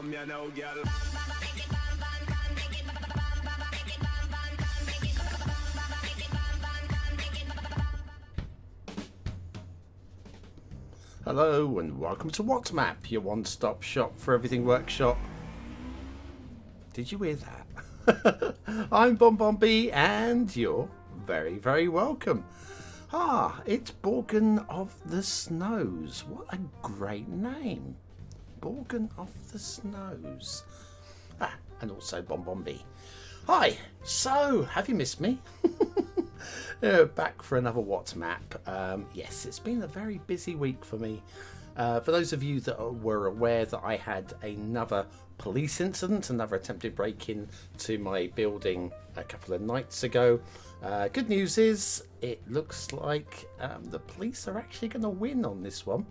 come, you know, girl. Hello and welcome to What Map, your one-stop shop for everything workshop. Did you hear that? I'm BonBonB and you're very, very welcome. It's Borgin of the Snows. What a great name. Borgin of the Snows. And also BonBonB. Hi, so have you missed me? Back for another What Map. Yes, it's been a very busy week for me. For those of you that were aware that I had another police incident, another attempted break-in to my building a couple of nights ago. Good news is it looks like the police are actually going to win on this one.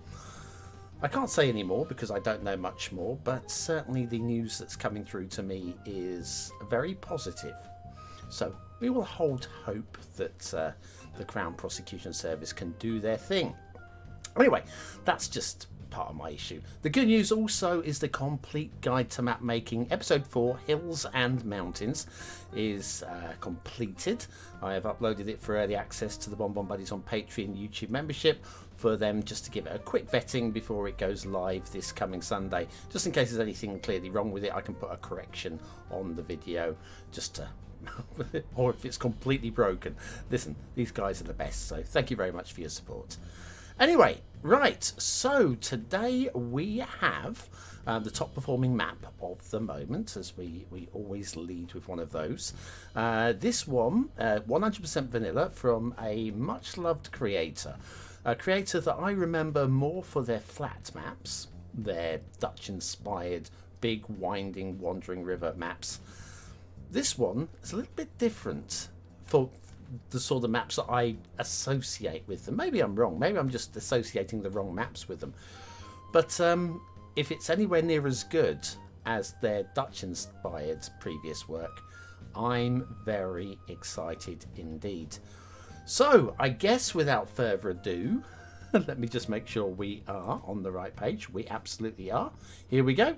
I can't say any more because I don't know much more, but certainly the news that's coming through to me is very positive. So we will hold hope that the Crown Prosecution Service can do their thing. Anyway, that's just part of my issue. The good news also is the complete guide to map making, episode 4, Hills and Mountains, is completed. I have uploaded it for early access to the BonBon Buddies on Patreon YouTube membership for them just to give it a quick vetting before it goes live this coming Sunday. Just in case there's anything clearly wrong with it, I can put a correction on the video just to or if it's completely broken. Listen, these guys are the best, so thank you very much for your support. Anyway, right, so today we have the top performing map of the moment, as we always lead with one of those. This one, 100% vanilla from a much loved creator. A creator that I remember more for their flat maps, their Dutch inspired big winding wandering river maps. This one is a little bit different for the sort of maps that I associate with them. Maybe I'm wrong. Maybe I'm just associating the wrong maps with them. But if it's anywhere near as good as their Dutch-inspired previous work, I'm very excited indeed. So I guess without further ado, let me just make sure we are on the right page. We absolutely are. Here we go.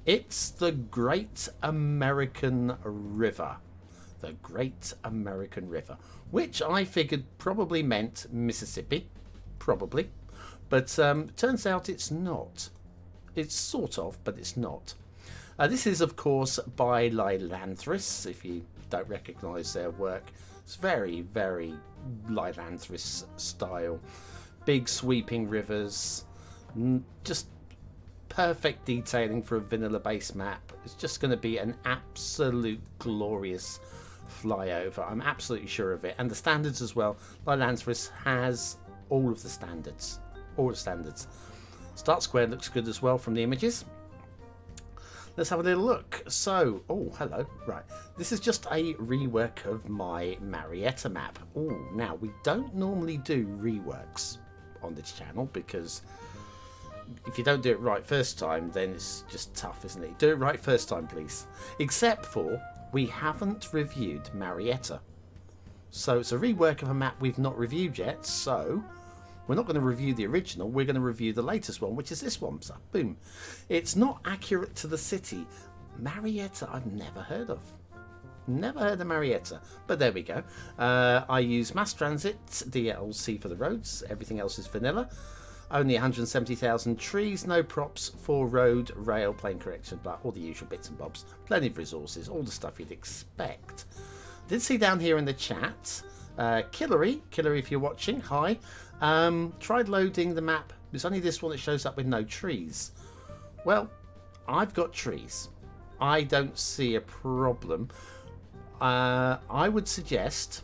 It's the Great American River. The Great American River, which I figured probably meant Mississippi, probably. But turns out it's not. It's sort of, but it's not. This is, of course, by Lielanthris, if you don't recognise their work. It's very, very Lielanthris style. Big sweeping rivers, just perfect detailing for a vanilla base map. It's just going to be an absolute glorious flyover. I'm absolutely sure of it. And the standards as well. Lielanthris has all of the standards. All the standards. Start square looks good as well from the images. Let's have a little look. So, oh, hello. Right. This is just a rework of my Marietta map. Oh, now we don't normally do reworks on this channel because if you don't do it right first time, then it's just tough, isn't it? Do it right first time, please. Except for we haven't reviewed Marietta. So it's a rework of a map we've not reviewed yet. So we're not going to review the original. We're going to review the latest one, which is this one. So boom. It's not accurate to the city. Marietta, I've never heard of. Never heard of Marietta, but there we go. I use mass transit, DLC for the roads. Everything else is vanilla. Only 170,000 trees, no props for road, rail, plane correction, but all the usual bits and bobs. Plenty of resources, all the stuff you'd expect. Did see down here in the chat, Killery if you're watching, hi. Tried loading the map. It's only this one that shows up with no trees. Well, I've got trees. I don't see a problem. I would suggest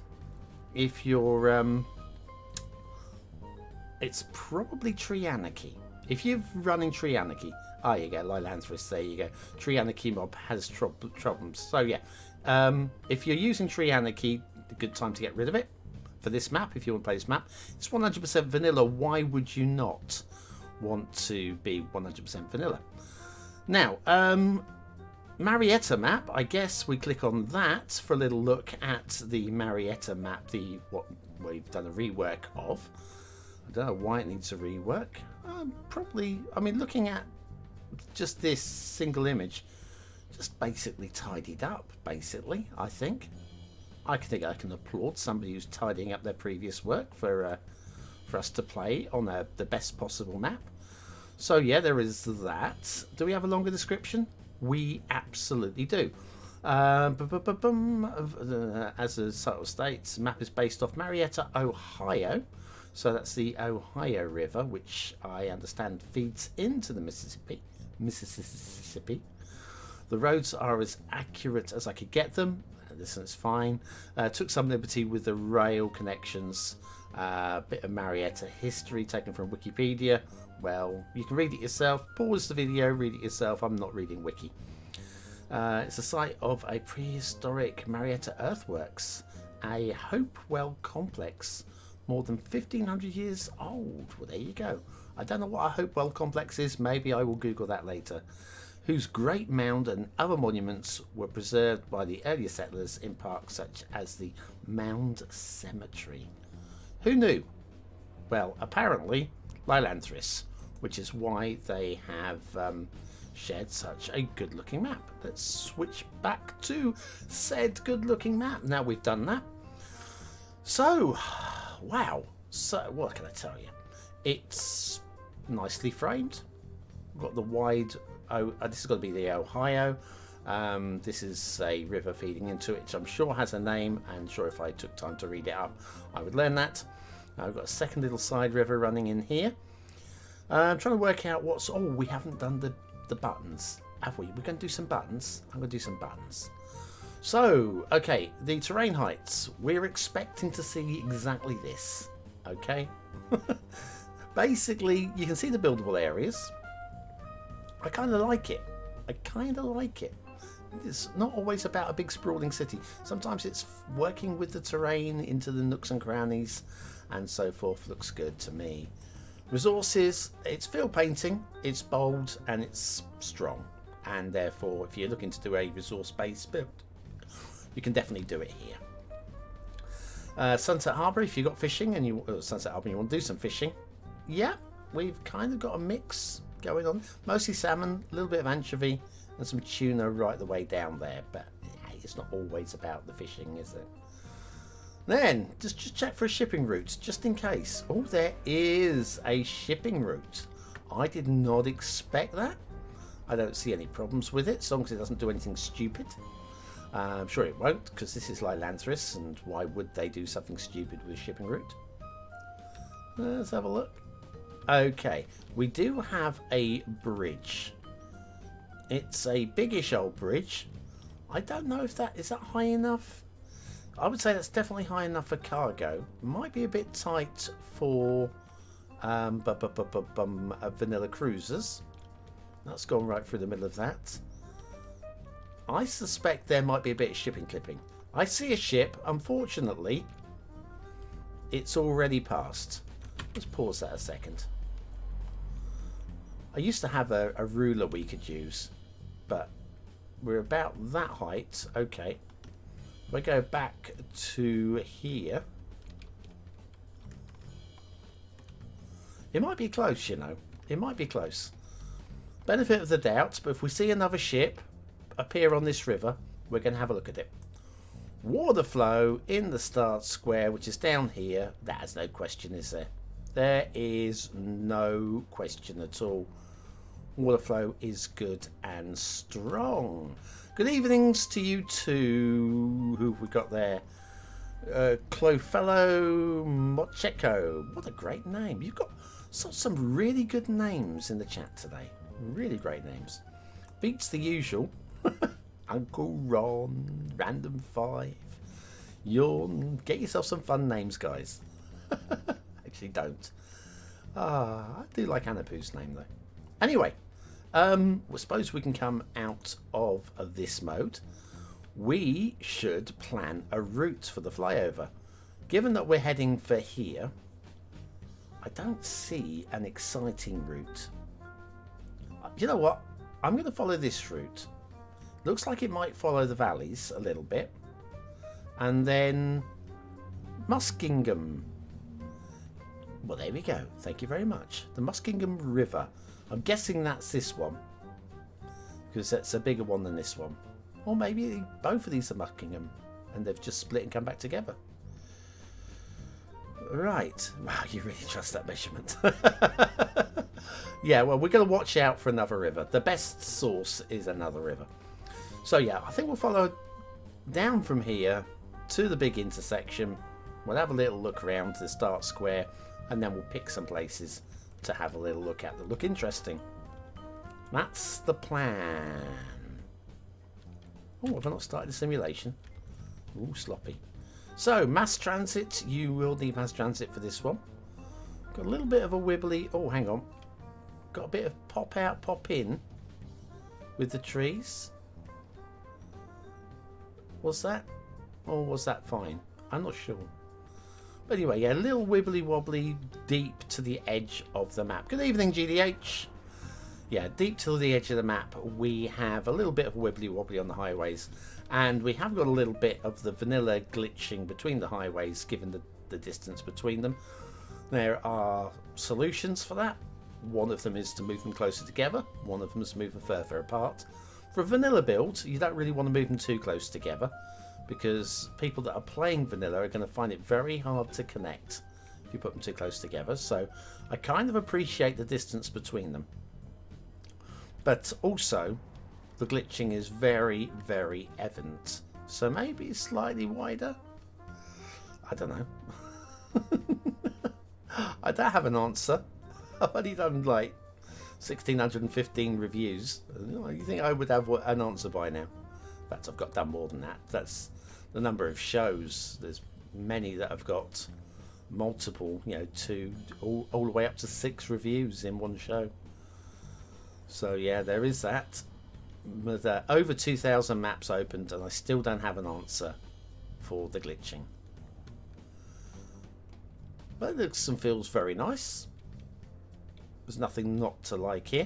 if you're it's probably Tree Anarchy. If you're running Tree Anarchy, you go, Lielanthris, there you go. Tree Anarchy mob has problems. So yeah, if you're using Tree Anarchy, a good time to get rid of it for this map. If you want to play this map, it's 100% vanilla. Why would you not want to be 100% vanilla? Now, Marietta map, I guess we click on that for a little look at the Marietta map, what we've done a rework of. I don't know why it needs a rework. Probably, I mean, looking at just this single image, just basically tidied up, basically, I think. I can applaud somebody who's tidying up their previous work for us to play on the best possible map. So yeah, there is that. Do we have a longer description? We absolutely do. As the title states, map is based off Marietta, Ohio. So that's the Ohio River, which I understand feeds into the Mississippi. The roads are as accurate as I could get them. This is fine. Took some liberty with the rail connections. Bit of Marietta history taken from Wikipedia. Well, you can read it yourself. Pause the video, read it yourself. I'm not reading Wiki. It's the site of a prehistoric Marietta earthworks, a Hopewell complex, more than 1,500 years old. Well, there you go. I don't know what a Hopewell complex is. Maybe I will Google that later. Whose great mound and other monuments were preserved by the earlier settlers in parks such as the Mound Cemetery. Who knew? Well, apparently Lielanthris, which is why they have shared such a good-looking map. Let's switch back to said good-looking map. Now we've done that. So, wow. So, what can I tell you? It's nicely framed. We've got the wide... this is going to be the Ohio. This is a river feeding into it, which I'm sure has a name, and sure if I took time to read it up, I would learn that. We've got a second little side river running in here. I'm trying to work out what's... Oh, we haven't done the buttons, have we? We're going to do some buttons. I'm going to do some buttons. So, okay, the terrain heights. We're expecting to see exactly this, okay? Basically, you can see the buildable areas. I kind of like it. I kind of like it. It's not always about a big sprawling city. Sometimes it's working with the terrain into the nooks and crannies and so forth. Looks good to me. Resources, it's field painting, it's bold and it's strong. And therefore, if you're looking to do a resource-based build, you can definitely do it here. Sunset Harbour, if you've got fishing and you Sunset Harbour, you want to do some fishing. Yeah, we've kind of got a mix going on. Mostly salmon, a little bit of anchovy, and some tuna right the way down there. But hey, it's not always about the fishing, is it? Then, just check for a shipping route, just in case. Oh, there is a shipping route. I did not expect that. I don't see any problems with it, as long as it doesn't do anything stupid. I'm sure it won't, because this is Lielanthris, and why would they do something stupid with a shipping route? Let's have a look. Okay, we do have a bridge. It's a biggish old bridge. I don't know if is that high enough. I would say that's definitely high enough for cargo. Might be a bit tight for vanilla cruisers. That's gone right through the middle of that. I suspect there might be a bit of shipping clipping. I see a ship. Unfortunately, it's already passed. Let's pause that a second. I used to have a ruler we could use, but we're about that height. Okay. If I go back to here, it might be close, you know. It might be close. Benefit of the doubt, but if we see another ship appear on this river, we're going to have a look at it. Water flow in the start square, which is down here. That's no question, is there? There is no question at all. Water flow is good and strong. Good evenings to you two. Who have we got there? Clofello Mocheco. What a great name. You've got some really good names in the chat today. Really great names. Beats the usual. Uncle Ron, Random 5, Yawn. Get yourself some fun names, guys. Actually, don't. I do like Anapu's name, though. Anyway, I suppose we can come out of this mode. We should plan a route for the flyover. Given that we're heading for here, I don't see an exciting route. You know what? I'm going to follow this route. Looks like it might follow the valleys a little bit. And then Muskingum. Well, there we go. Thank you very much. The Muskingum River. I'm guessing that's this one. because it's a bigger one than this one. Or maybe both of these are Muckingham and they've just split and come back together. Right. Wow, you really trust that measurement. Yeah, well, we're going to watch out for another river. The best source is another river. So yeah, I think we'll follow down from here to the big intersection. We'll have a little look around to the start square, and then we'll pick some places to have a little look at that look interesting. That's the plan. Oh, have I not started the simulation? Ooh, sloppy. So, mass transit. You will need mass transit for this one. Got a little bit of a wibbly... Oh, hang on. Got a bit of pop out, pop in with the trees. Was that? Or was that fine? I'm not sure. But anyway, yeah, a little wibbly wobbly deep to the edge of the map. Good evening, GDH. Yeah, deep to the edge of the map, we have a little bit of wibbly wobbly on the highways, and we have got a little bit of the vanilla glitching between the highways, given the distance between them. There are solutions for that. One of them is to move them closer together. One of them is to move them further apart. For a vanilla build, you don't really want to move them too close together, because people that are playing vanilla are going to find it very hard to connect if you put them too close together. So I kind of appreciate the distance between them. But also, the glitching is very, very evident. So maybe slightly wider? I don't know. I don't have an answer. I've only done like 1,615 reviews. You think I would have an answer by now? In fact, I've got done more than that. That's the number of shows. There's many that have got multiple, you know, all the way up to 6 reviews in one show. So yeah, there is that. With over 2,000 maps opened, and I still don't have an answer for the glitching. But it looks and feels very nice. There's nothing not to like here.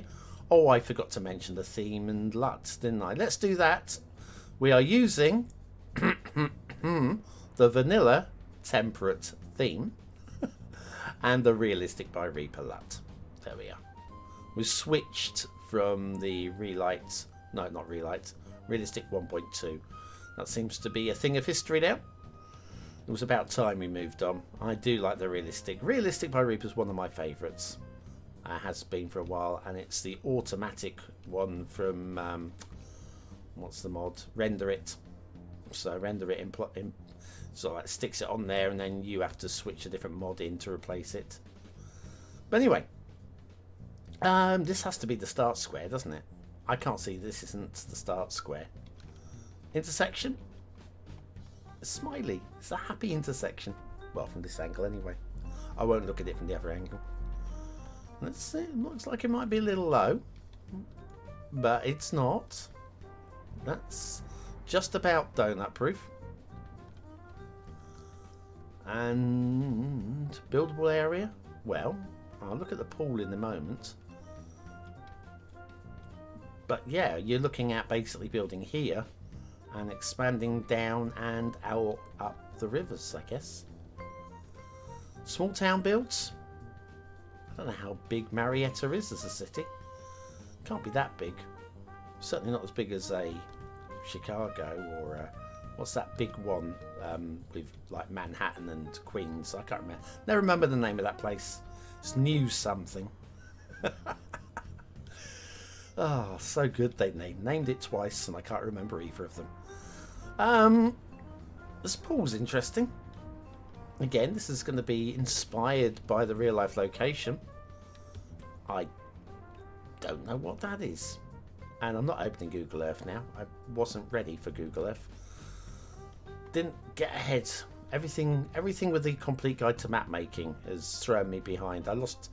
Oh, I forgot to mention the theme and LUT, didn't I? Let's do that. We are using the vanilla temperate theme and the realistic by Reaper LUT. There we are. We switched from the relight, no, not relight, realistic 1.2. That seems to be a thing of history now. It was about time we moved on. I do like the realistic. Realistic by Reaper is one of my favourites. Has been for a while, and it's the automatic one from what's the mod? Render It. So Render It in so it sticks it on there, and then you have to switch a different mod in to replace it. But anyway, this has to be the start square, doesn't it? I can't see this isn't the start square. Intersection? A smiley. It's a happy intersection. Well, from this angle anyway. I won't look at it from the other angle. Let's see. It looks like it might be a little low, but it's not. That's just about donut proof. And buildable area. Well, I'll look at the pool in a moment. But yeah, you're looking at basically building here and expanding down and out up the rivers, I guess. Small town builds. I don't know how big Marietta is as a city. Can't be that big. Certainly not as big as a Chicago or what's that big one with like Manhattan and Queens. I can't remember. Never remember the name of that place. It's New something. Oh, so good they named it twice, and I can't remember either of them. This pool's interesting. Again, this is going to be inspired by the real life location. I don't know what that is. And I'm not opening Google Earth now. I wasn't ready for Google Earth. Didn't get ahead. Everything with the complete guide to map making has thrown me behind. I lost,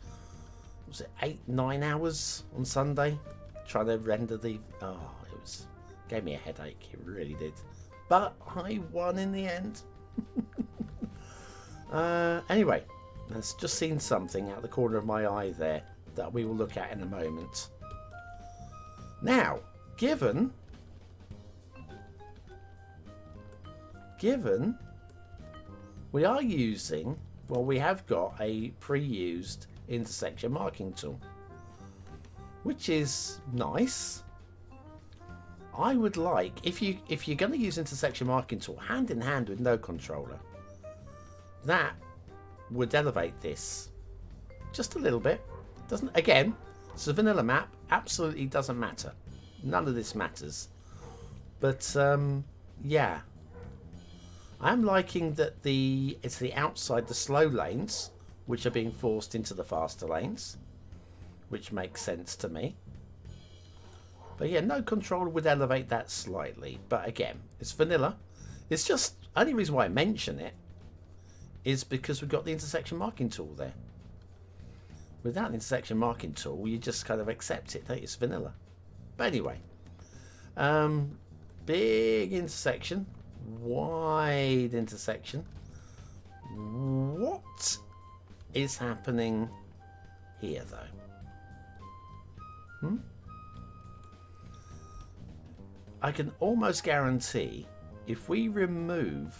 was it 8-9 hours on Sunday trying to render the... Oh, gave me a headache. It really did. But I won in the end. Anyway, let's just seen something out the corner of my eye there that we will look at in a moment. Now, given we are using, well, we have got a pre-used intersection marking tool, which is nice. I would like, if you're going to use intersection marking tool hand in hand with no controller, that would elevate this just a little bit. Doesn't, again, it's a vanilla map, absolutely doesn't matter. None of this matters. But yeah, I'm liking that it's the outside, the slow lanes, which are being forced into the faster lanes, which makes sense to me. But yeah, no controller would elevate that slightly. But again, it's vanilla. It's just, only reason why I mention it is because we've got the intersection marking tool there. Without the intersection marking tool, you just kind of accept it, don't you? It's vanilla. But anyway, big intersection, wide intersection. What is happening here, though? I can almost guarantee if we remove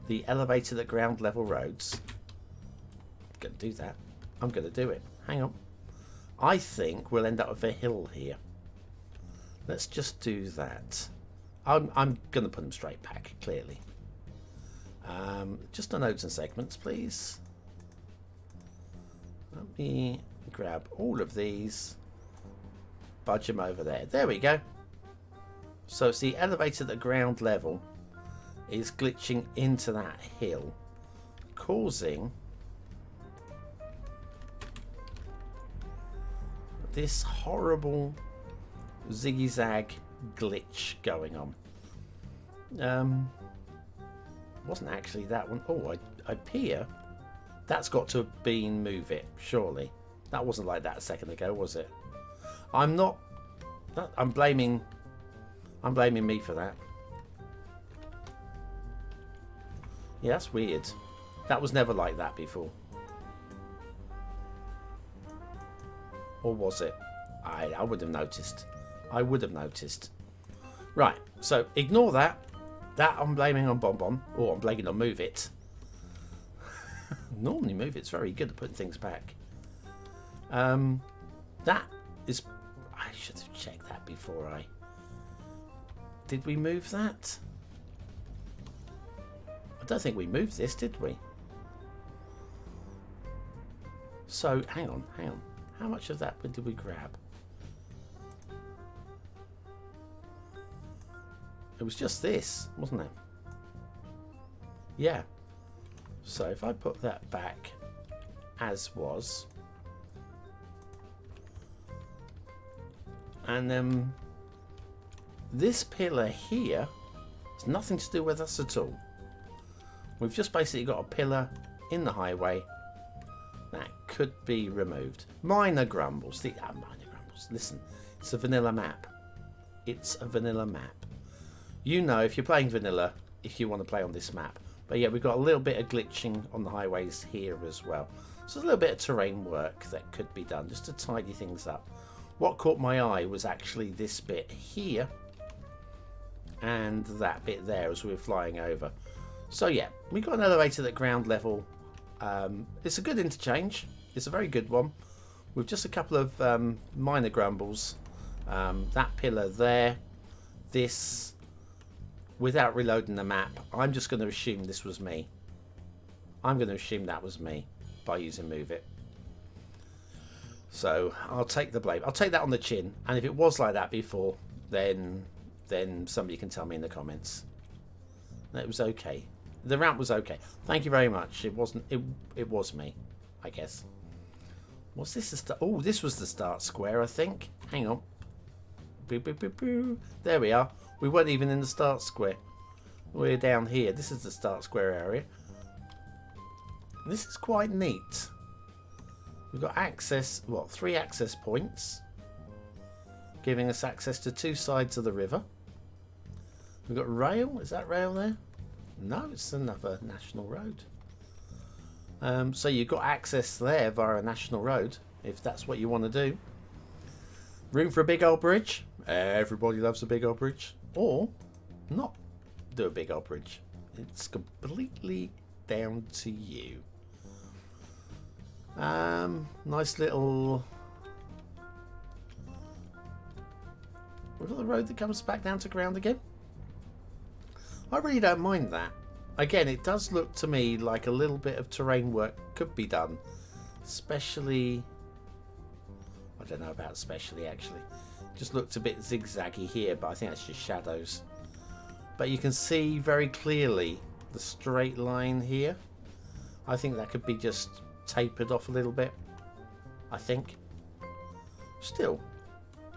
the elevated at ground level roads, I'm going to do that. I'm going to do it. Hang on. I think we'll end up with a hill here. Let's just do that. I'm going to put them straight back, clearly. Just on nodes and segments, please. Let me grab all of these, budge them over there. There we go. So it's the elevator at the ground level is glitching into that hill, causing this horrible zigzag glitch going on. Wasn't actually that one. Oh, I appear that's got to have been move it, surely. That wasn't like that a second ago, was it? I'm not. I'm blaming me for that. Yeah, that's weird. That was never like that before. Or was it? I would have noticed. I would have noticed. Right, so ignore that. That I'm blaming on BonBon. Or I'm blaming on Move It. Normally Move It's very good at putting things back. That is... I should have checked that before I... Did we move that? I don't think we moved this, did we? So, hang on. How much of that did we grab? It was just this, wasn't it? Yeah. So if I put that back as was, and then this pillar here has nothing to do with us at all. We've just basically got a pillar in the highway that could be removed. Minor grumbles. Minor grumbles. Listen, it's a vanilla map. It's a vanilla map. You know, if you're playing vanilla, if you want to play on this map. But yeah, we've got a little bit of glitching on the highways here as well. So a little bit of terrain work that could be done just to tidy things up. What caught my eye was actually this bit here and that bit there as we were flying over. So yeah, we got an elevator at ground level. It's a good interchange. It's a very good one with just a couple of minor grumbles. That pillar there, this, without reloading the map, I'm just going to assume this was me. I'm going to assume that was me by using Move It. So I'll take the blame. I'll take that on the chin. And if it was like that before, then somebody can tell me in the comments. It was okay. The ramp was okay. Thank you very much. It wasn't. It was me, I guess. Was this the start? Oh, this was the start square, I think. Hang on. Boo, boo, boo, boo. There we are. We weren't even in the start square. We're down here. This is the start square area. This is quite neat. We've got access, what, 3 access points, giving us access to 2 sides of the river. We've got rail. Is that rail there? No, it's another national road. So you've got access there via a national road, if that's what you want to do. Room for a big old bridge. Everybody loves a big old bridge. Or not do a big old bridge. It's completely down to you. Nice little... We've got the road that comes back down to ground again. I really don't mind that. Again, it does look to me like a little bit of terrain work could be done. Especially... I don't know about especially, actually. Just looked a bit zigzaggy here, but I think that's just shadows. But you can see very clearly the straight line here. I think that could be just tapered off a little bit. I think. Still,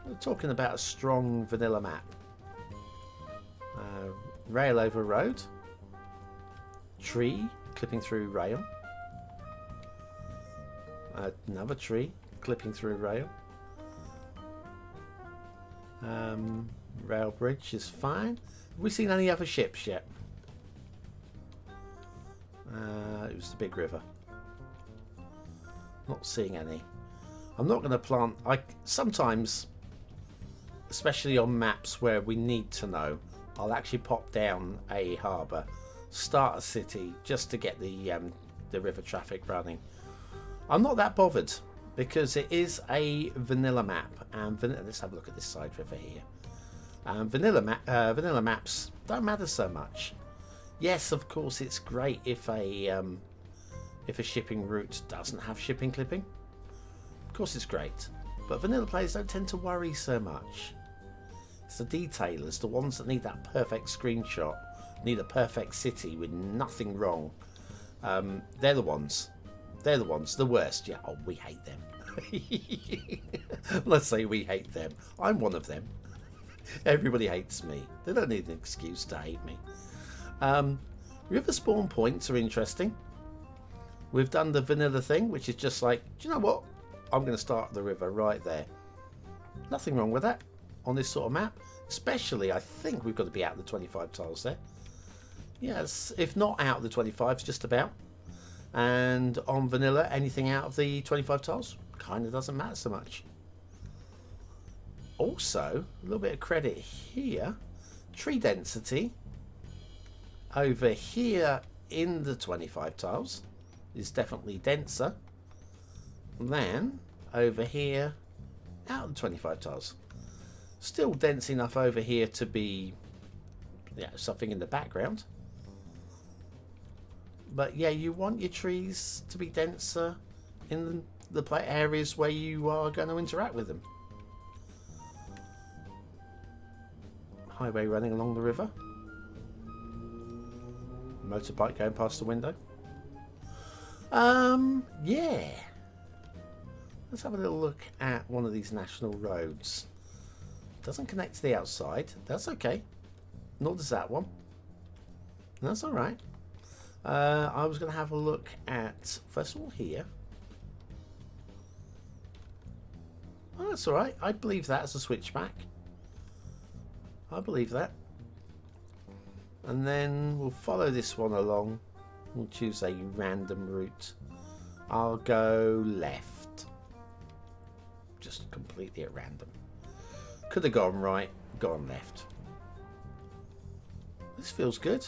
we're talking about a strong vanilla map. Rail over road. Tree clipping through rail. Another tree clipping through rail. Rail bridge is fine. Have we seen any other ships yet? It was the big river. Not seeing any. I'm not going to plant... sometimes, especially on maps where we need to know, I'll actually pop down a harbour, start a city, just to get the river traffic running. I'm not that bothered, because it is a vanilla map. And let's have a look at this side river here. Vanilla maps don't matter so much. Yes, of course, it's great if a shipping route doesn't have shipping clipping. Of course, it's great, but vanilla players don't tend to worry so much. It's the detailers, the ones that need that perfect screenshot, need a perfect city with nothing wrong. They're the ones. They're the ones. The worst. Yeah. Oh, we hate them. Let's say we hate them. I'm one of them. Everybody hates me. They don't need an excuse to hate me. River spawn points are interesting. We've done the vanilla thing, which is just like, do you know what? I'm going to start the river right there. Nothing wrong with that on this sort of map. Especially, I think we've got to be out of the 25 tiles there. Yes, if not out of the 25s, just about. And on vanilla, anything out of the 25 tiles kind of doesn't matter so much. Also, a little bit of credit here. Tree density over here in the 25 tiles is definitely denser than over here out of the 25 tiles. Still dense enough over here to be something in the background. But yeah, you want your trees to be denser in the areas where you are going to interact with them. Highway running along the river. Motorbike going past the window. Yeah. Let's have a little look at one of these national roads. Doesn't connect to the outside. That's okay. Nor does that one. That's alright. I was going to have a look at, first of all, here. Oh, that's alright. I believe that as a switchback. I believe that. And then we'll follow this one along. We'll choose a random route. I'll go left. Just completely at random. Could have gone right, gone left. This feels good.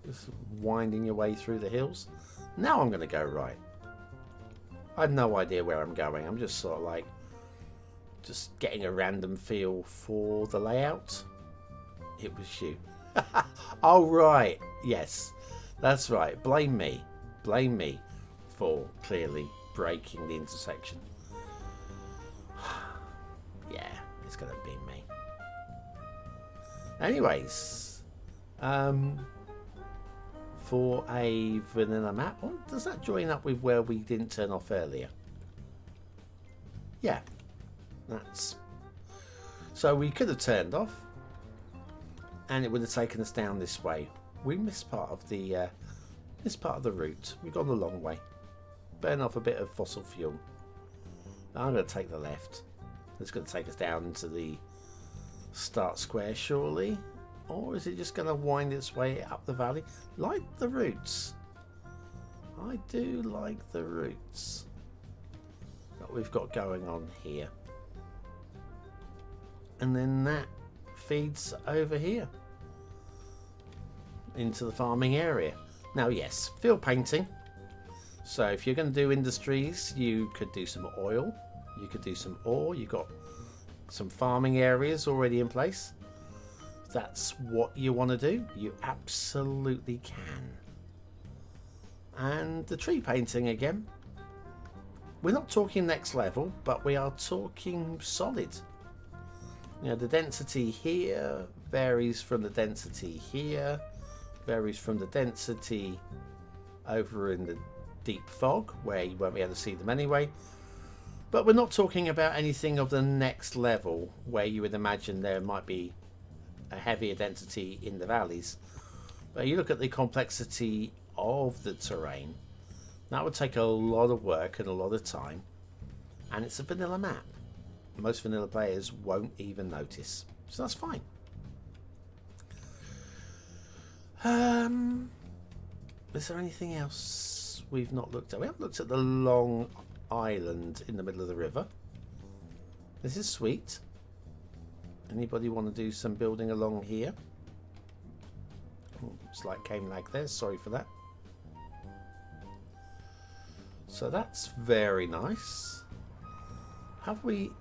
Just winding your way through the hills. Now I'm going to go right. I have no idea where I'm going. I'm just sort of like just getting a random feel for the layout. It was you. Oh, right. Yes, that's right. Blame me. Blame me for clearly breaking the intersection. Yeah, it's going to be me. Anyways, for a vanilla map, does that join up with where we didn't turn off earlier? Yeah, that's... So we could have turned off and it would have taken us down this way. We missed part of the route. We've gone the long way. Burn off a bit of fossil fuel. I'm going to take the left. It's going to take us down into the start square, surely. Or is it just going to wind its way up the valley? Like the routes. I do like the routes that we've got going on here. And then that feeds over here into the farming area. Now, yes, field painting. So if you're going to do industries, you could do some oil. You could do some ore. You've got some farming areas already in place. If that's what you want to do, you absolutely can. And the tree painting again. We're not talking next level, but we are talking solid. You know, the density here varies from the density here, varies from the density over in the deep fog, where you won't be able to see them anyway. But we're not talking about anything of the next level, where you would imagine there might be a heavier density in the valleys. But you look at the complexity of the terrain, that would take a lot of work and a lot of time, and it's a vanilla map. Most vanilla players won't even notice, so that's fine. Is there anything else we've not looked at? We haven't looked at the long island in the middle of the river. This is sweet. Anybody want to do some building along here? Slight game lag there, sorry for that. So that's very nice. Have we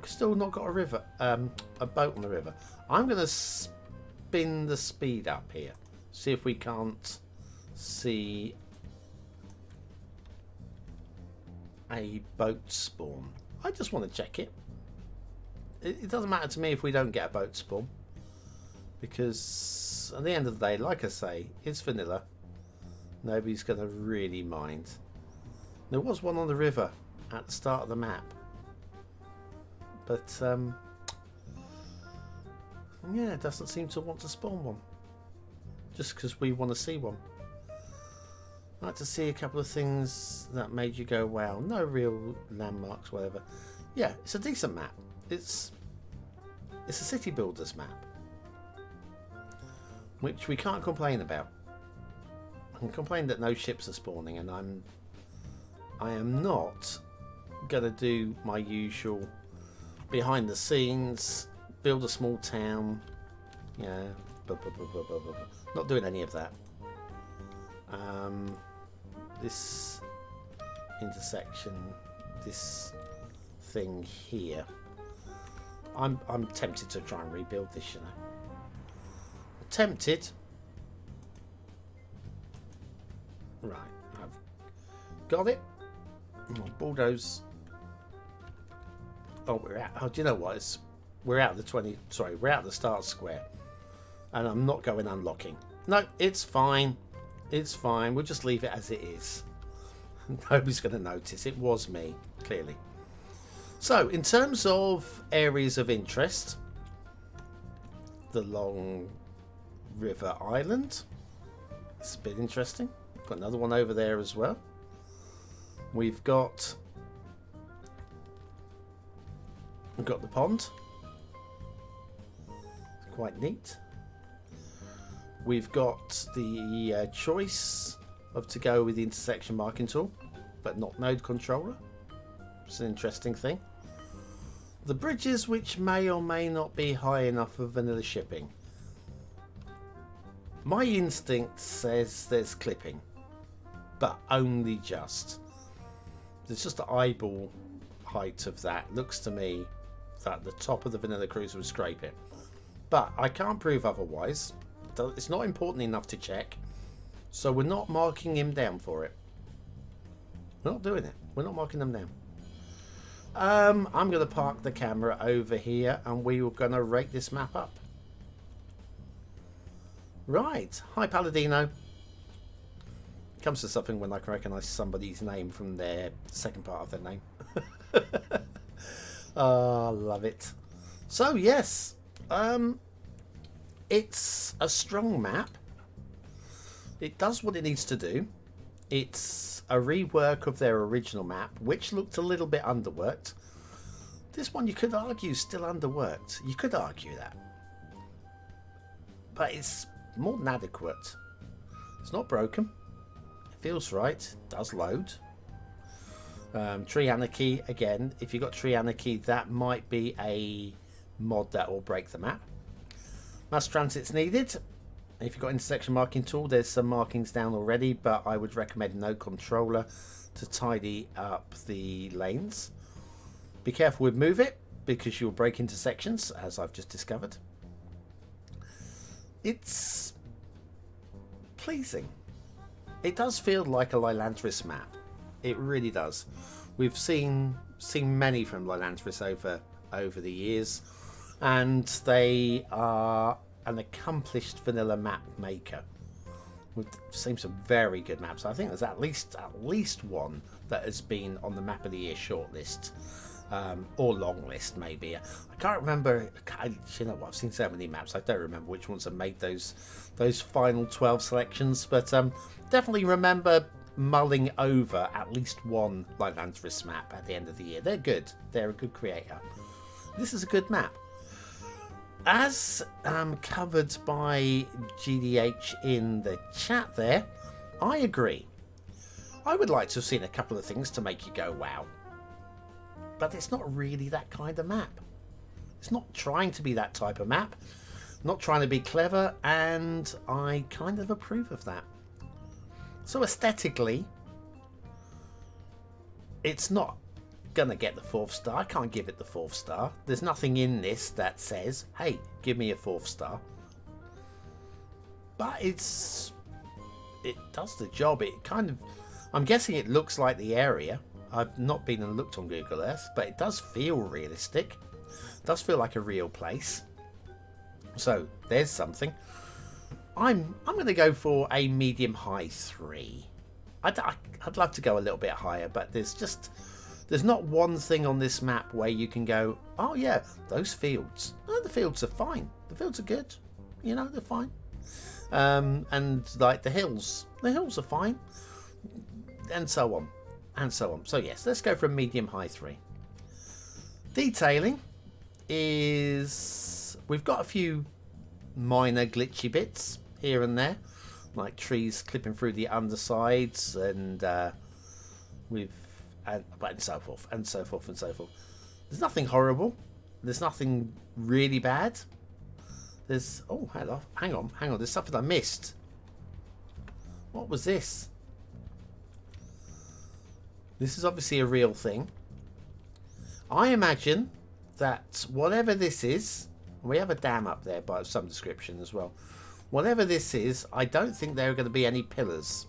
still not got a river, a boat on the river? I'm going to spin the speed up here. See if we can't see a boat spawn. I just want to check it. It doesn't matter to me if we don't get a boat spawn, because at the end of the day, like I say, it's vanilla. Nobody's going to really mind. There was one on the river at the start of the map, but yeah, it doesn't seem to want to spawn one, just because we want to see one. I'd like to see a couple of things that made you go wow. No real landmarks, whatever. Yeah, it's a decent map. It's a city builders map, which we can't complain about. I can complain that no ships are spawning, and I am not gonna do my usual behind the scenes, build a small town. Yeah, not doing any of that. This intersection, this thing here, I'm tempted to try and rebuild this, you know. Tempted. Right, I've got it. Bulldoze. Oh, we're out. Oh, do you know what? We're out of the 20. Sorry, we're out of the start square, and I'm not going unlocking. No, it's fine. It's fine. We'll just leave it as it is. Nobody's going to notice. It was me, clearly. So, in terms of areas of interest, the long river island. It's a bit interesting. Got another one over there as well. We've got the pond. It's quite neat. We've got the choice of to go with the intersection marking tool, but not node controller. It's an interesting thing. The bridges, which may or may not be high enough for vanilla shipping. My instinct says there's clipping, but only just. There's just the eyeball height of that. Looks to me that the top of the vanilla cruiser would scrape it, but I can't prove otherwise. It's not important enough to check, so we're not marking him down for it. We're not doing it. We're not marking them down. I'm going to park the camera over here, and we are going to rate this map up. Right. Hi, Paladino. Comes to something when I can recognise somebody's name from their second part of their name. Oh, love it. So, yes. It's a strong map. It does what it needs to do. It's a rework of their original map, which looked a little bit underworked. This one, you could argue, still underworked. You could argue that. But it's more than adequate. It's not broken. It feels right. It does load. Tree Anarchy, again, if you've got Tree Anarchy, that might be a mod that will break the map. Mass transit's needed. If you've got intersection marking tool, there's some markings down already, but I would recommend no controller to tidy up the lanes. Be careful with move it, because you'll break intersections, as I've just discovered. It's pleasing. It does feel like a Lielanthris map. It really does. We've seen many from Lielanthris over the years, and they are an accomplished vanilla map maker. We've seen some very good maps. I think there's at least one that has been on the Map of the Year shortlist, or long list maybe. I can't remember. You know what? I've seen so many maps. I don't remember which ones have made those final 12 selections, but definitely remember mulling over at least one Lielanthris map at the end of the year. They're good. They're a good creator. This is a good map. As covered by GDH in the chat there, I agree. I would like to have seen a couple of things to make you go wow. But it's not really that kind of map. It's not trying to be that type of map. Not trying to be clever, and I kind of approve of that. So aesthetically, it's not gonna get the 4th star. I can't give it the 4th star. There's nothing in this that says, hey, give me a 4th star. But it does the job. It kind of, I'm guessing it looks like the area. I've not been and looked on Google Earth, but it does feel realistic. It does feel like a real place. So there's something. I'm going to go for a medium high 3. I'd love to go a little bit higher, but there's not one thing on this map where you can go, oh yeah, those fields. No, the fields are fine. The fields are good. You know, they're fine. And like the hills are fine, and so on. And so on. So yes, let's go for a medium high 3. Detailing is, we've got a few minor glitchy bits here and there, like trees clipping through the undersides, and and so forth and so forth and so forth. There's nothing horrible. There's nothing really bad. There's, oh, hello, hang on. There's something I missed. What was this? This is obviously a real thing. I imagine that whatever this is, we have a dam up there by some description as well. Whatever this is, I don't think there are going to be any pillars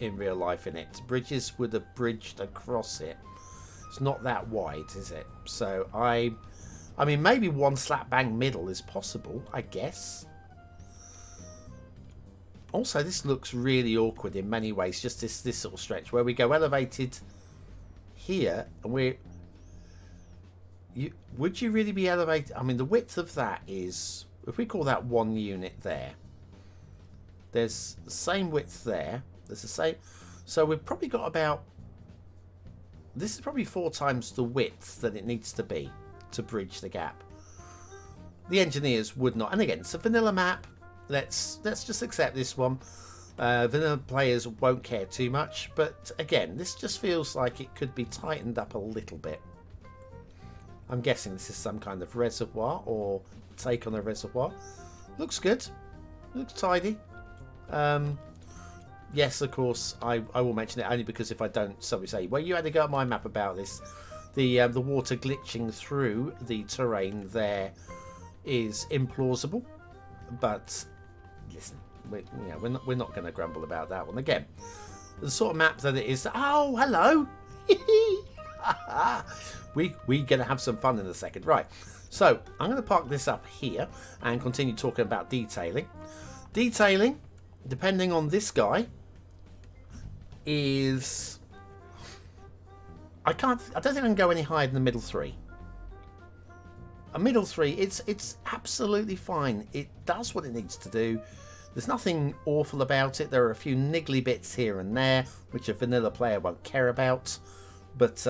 in real life in it. Bridges would have bridged across it. It's not that wide, is it? So I mean, maybe one slap bang middle is possible, I guess. Also, this looks really awkward in many ways. Just this sort of stretch where we go elevated here, and would you really be elevated? I mean, the width of that is, if we call that 1 unit there, there's the same width there. There's the same. So we've probably got about, this is probably 4 times the width that it needs to be to bridge the gap. The engineers would not, and again, it's a vanilla map. Let's just accept this one. Vanilla players won't care too much, but again, this just feels like it could be tightened up a little bit. I'm guessing this is some kind of reservoir or take on a reservoir. Looks good. Looks tidy. Yes, of course, I will mention it only because if I don't, somebody say, well, you had to go on my map about this. The water glitching through the terrain there is implausible, but listen, we're not going to grumble about that one. Again, the sort of map that it is. Oh, hello. We're going to have some fun in a second. Right, so I'm going to park this up here and continue talking about detailing. Detailing, depending on this guy, is, I don't think I can go any higher than the middle 3. A middle 3, it's absolutely fine. It does what it needs to do. There's nothing awful about it. There are a few niggly bits here and there, which a vanilla player won't care about. But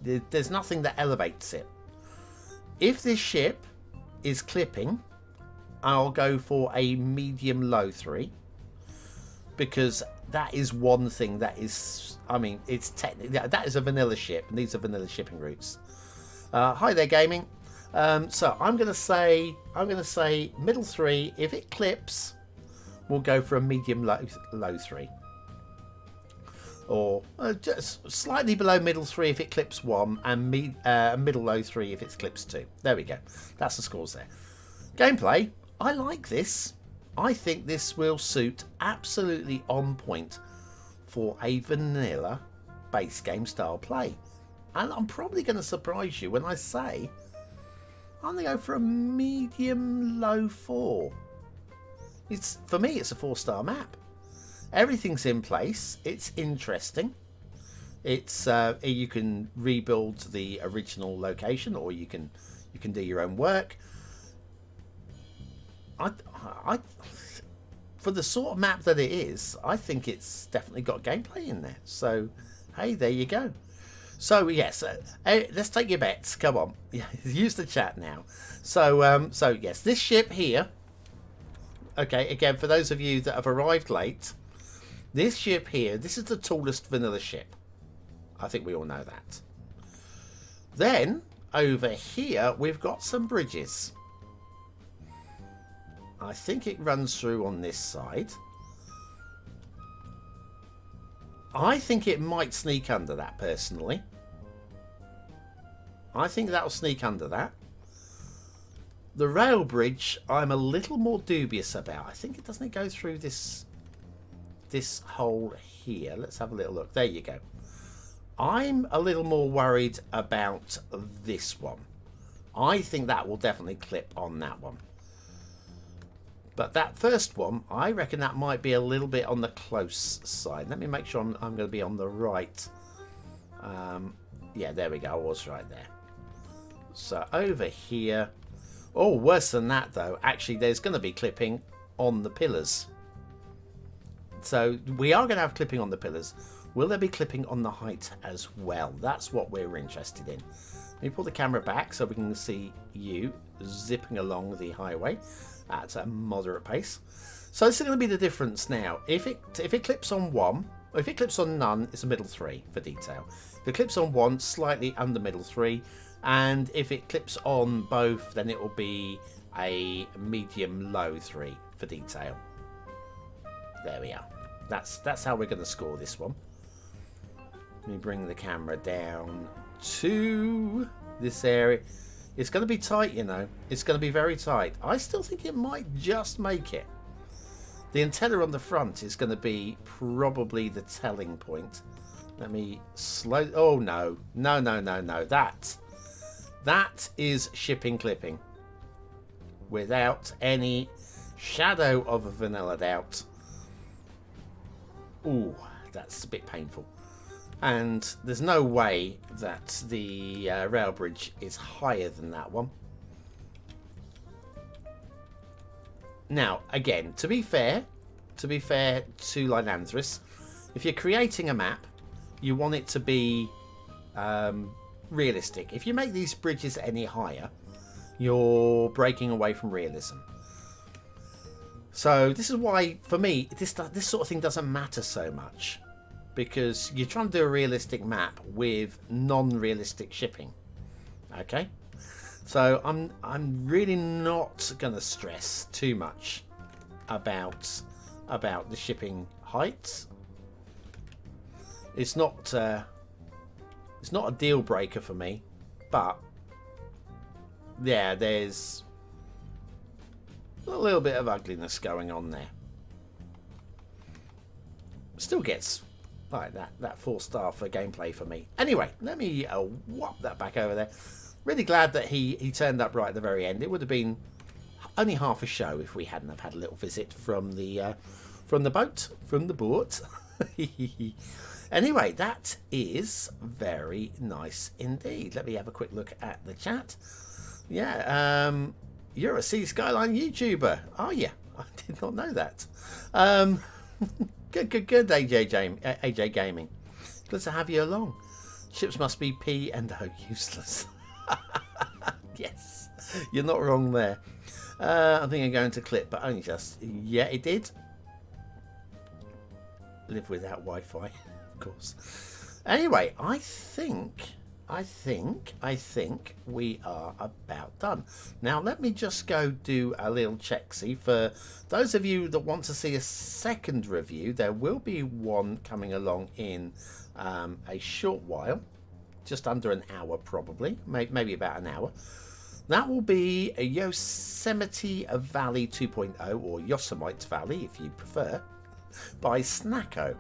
there's nothing that elevates it. If this ship is clipping, I'll go for a medium low 3. Because that is one thing that is, I mean, it's technically, that is a vanilla ship, and these are vanilla shipping routes. Hi there, gaming. So I'm going to say middle 3. If it clips, we'll go for a medium low 3. Or just slightly below middle 3 if it clips 1, and middle low 3 if it clips 2. There we go. That's the scores there. Gameplay. I like this. I think this will suit absolutely on point for a vanilla base game style play. And I'm probably going to surprise you when I say I'm going to go for a medium low 4. For me, it's a 4-star map. Everything's in place. It's interesting. It's you can rebuild the original location, or you can do your own work. I for the sort of map that it is, I think it's definitely got gameplay in there. So hey, there you go. So yes, let's take your bets. Come on, use the chat now. So yes, this ship here. Okay, again, for those of you that have arrived late, this ship here, this is the tallest vanilla ship. I think we all know that. Then over here we've got some bridges. I think it runs through on this side. I think it might sneak under that, personally. I think that'll sneak under that. The rail bridge, I'm a little more dubious about. I think it doesn't go through this hole here. Let's have a little look. There you go. I'm a little more worried about this one. I think that will definitely clip on that one. But that first one, I reckon that might be a little bit on the close side. Let me make sure I'm going to be on the right. Yeah, there we go. I was right there. So over here. Oh, worse than that, though. Actually, there's going to be clipping on the pillars. So we are going to have clipping on the pillars. Will there be clipping on the height as well? That's what we're interested in. Let me pull the camera back so we can see you zipping along the highway at a moderate pace. So this is going to be the difference now. If it clips on 1, or if it clips on none, it's a middle 3 for detail. If it clips on 1, slightly under middle 3, and if it clips on both, then it will be a medium low 3 for detail. There we are. That's how we're going to score this one. Let me bring the camera down to this area. It's going to be tight, you know. It's going to be very tight. I still think it might just make it. The antenna on the front is going to be probably the telling point. Let me slow... Oh, no. No, no, no, no. That is shipping clipping. Without any shadow of a vanilla doubt. Ooh, that's a bit painful. And there's no way that the rail bridge is higher than that one. Now, again, to be fair to Lielanthris, if you're creating a map, you want it to be realistic. If you make these bridges any higher, you're breaking away from realism. So this is why, for me, this sort of thing doesn't matter so much. Because you're trying to do a realistic map with non-realistic shipping. Okay? So I'm really not going to stress too much about the shipping heights. It's not a deal breaker for me, but yeah, there's a little bit of ugliness going on there. Still gets like that 4-star for gameplay for me. Anyway, let me whop that back over there. Really glad that he turned up right at the very end. It would have been only half a show if we hadn't have had a little visit from the boat. Anyway, that is very nice indeed. Let me have a quick look at the chat. Yeah, you're a Cities Skylines YouTuber, are you? I did not know that. Good, AJ Gaming. Good to have you along. Ships must be P and O useless. Yes, you're not wrong there. I think I'm going to clip, but only just. Yeah, it did. Live without Wi-Fi, of course. Anyway, I think I think we are about done. Now let me just go do a little check-see. For those of you that want to see a second review, there will be one coming along in a short while, just under an hour probably, maybe about an hour. That will be a Yosemite Valley 2.0, or Yosemite Valley if you prefer, by Snacko.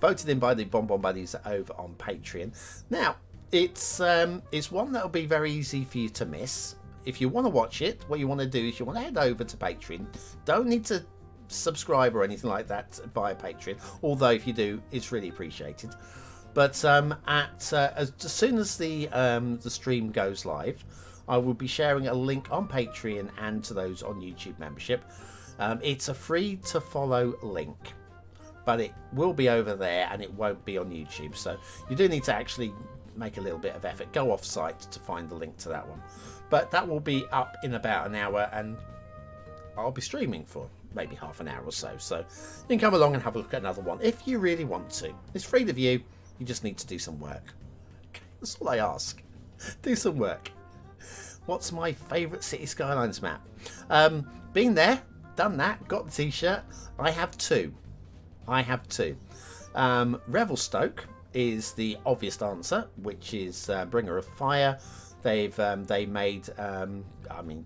Voted in by the BonBon buddies over on Patreon. Now, it's one that will be very easy for you to miss. If you want to watch it, what you want to do is you want to head over to Patreon. Don't need to subscribe or anything like that via Patreon, although if you do, it's really appreciated. But as soon as the stream goes live, I will be sharing a link on Patreon and to those on YouTube membership. It's a free to follow link, but it will be over there and it won't be on YouTube. So you do need to actually make a little bit of effort. Go off site to find the link to that one. But that will be up in about an hour, and I'll be streaming for maybe half an hour or so. So you can come along and have a look at another one if you really want to. It's free to view. You just need to do some work. That's all I ask. Do some work. What's my favourite Cities Skylines map? Been there, done that, got the t-shirt. I have two. Revelstoke is the obvious answer, which is Bringer of Fire. They made I mean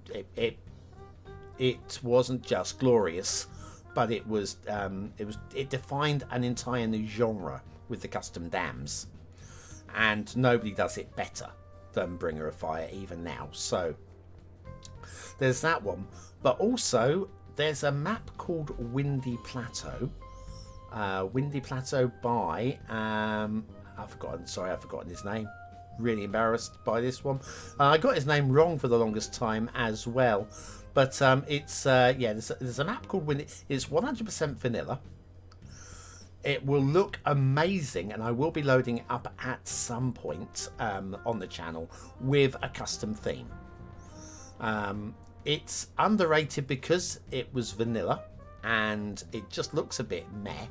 it wasn't just glorious, but it defined an entire new genre with the custom dams, and nobody does it better than Bringer of Fire even now. So there's that one, but also there's a map called Windy Plateau. Windy Plateau by I've forgotten his name. Really embarrassed by this one. I got his name wrong for the longest time as well, but it's there's a map called Windy. It's 100% vanilla. It will look amazing, and I will be loading it up at some point on the channel with a custom theme. It's underrated because it was vanilla and it just looks a bit meh,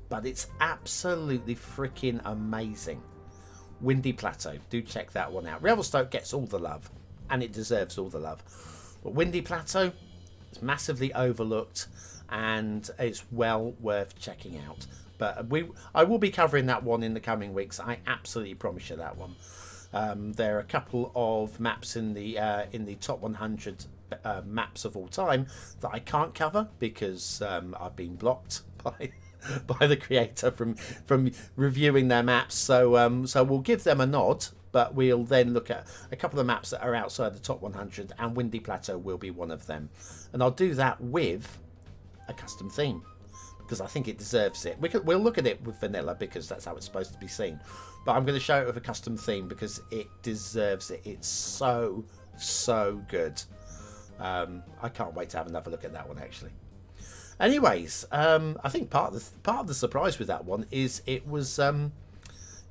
but it's absolutely freaking amazing. Windy Plateau, do check that one out. Revelstoke gets all the love, and it deserves all the love, but Windy Plateau is massively overlooked, and it's well worth checking out. But I will be covering that one in the coming weeks. I absolutely promise you that one. There are a couple of maps in the top 100 maps of all time that I can't cover because I've been blocked by the creator from reviewing their maps. So we'll give them a nod, but we'll then look at a couple of maps that are outside the top 100, and Windy Plateau will be one of them. And I'll do that with a custom theme, because I think it deserves it. We'll look at it with vanilla because that's how it's supposed to be seen, but I'm going to show it with a custom theme because it deserves it. It's so good. I can't wait to have another look at that one actually. Anyways, I think part of the surprise with that one is it wasn't.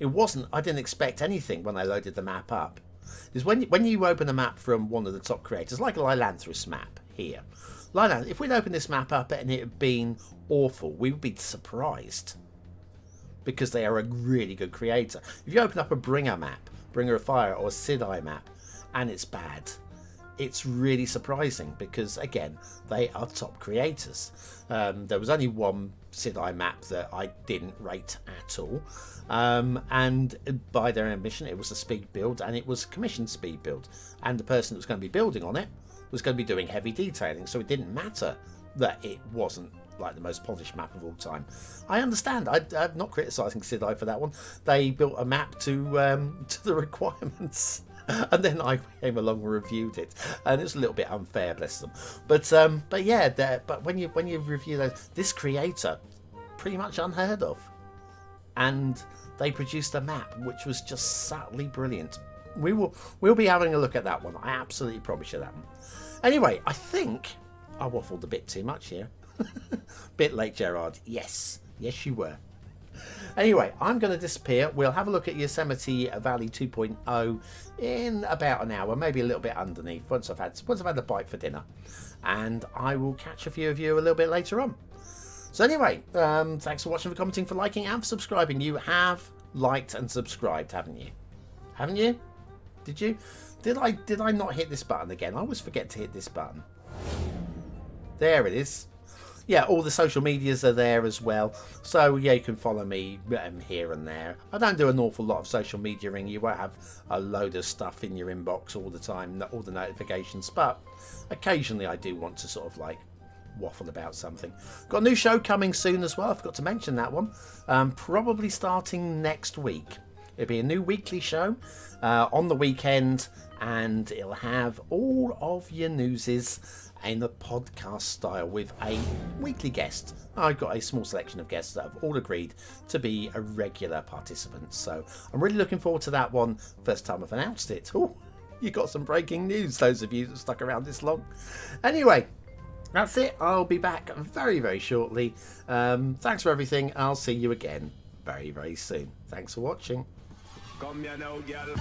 I didn't expect anything when I loaded the map up. Is when you open a map from one of the top creators, like a Lielanthris map here. If we'd opened this map up and it had been awful, we would be surprised, because they are a really good creator. If you open up a Bringer map, Bringer of Fire, or a Sidai map, and it's bad, it's really surprising, because again, they are top creators. There was only one Sidai map that I didn't rate at all, and by their admission, it was a speed build, and it was commissioned speed build, and the person that was going to be building on it was going to be doing heavy detailing, so it didn't matter that it wasn't like the most polished map of all time. I understand. I'm not criticising Sidai for that one. They built a map to the requirements, and then I came along and reviewed it, and it's a little bit unfair, bless them. But yeah, but when you review those, this creator, pretty much unheard of, and they produced a map which was just subtly brilliant. We'll be having a look at that one. I absolutely promise you that one. Anyway, I think I waffled a bit too much here. Bit late, Gerard. Yes, you were. Anyway, I'm going to disappear. We'll have a look at Yosemite Valley 2.0 in about an hour, maybe a little bit underneath, once I've had a bite for dinner, and I will catch a few of you a little bit later on. So anyway, thanks for watching, for commenting, for liking, and for subscribing. You have liked and subscribed, haven't you? Haven't you? Did you? Did I not hit this button again? I always forget to hit this button. There it is. Yeah, all the social medias are there as well. So, yeah, you can follow me here and there. I don't do an awful lot of social mediaing. You won't have a load of stuff in your inbox all the time, all the notifications. But occasionally I do want to sort of like waffle about something. Got a new show coming soon as well. I forgot to mention that one. Probably starting next week. It'll be a new weekly show on the weekend. And it'll have all of your newses in the podcast style with a weekly guest. I've got a small selection of guests that have all agreed to be a regular participant. So I'm really looking forward to that one. First time I've announced it. Oh, you got some breaking news, those of you that stuck around this long. Anyway, that's it. I'll be back very, very shortly. Thanks for everything. I'll see you again very, very soon. Thanks for watching. Come here now, girl.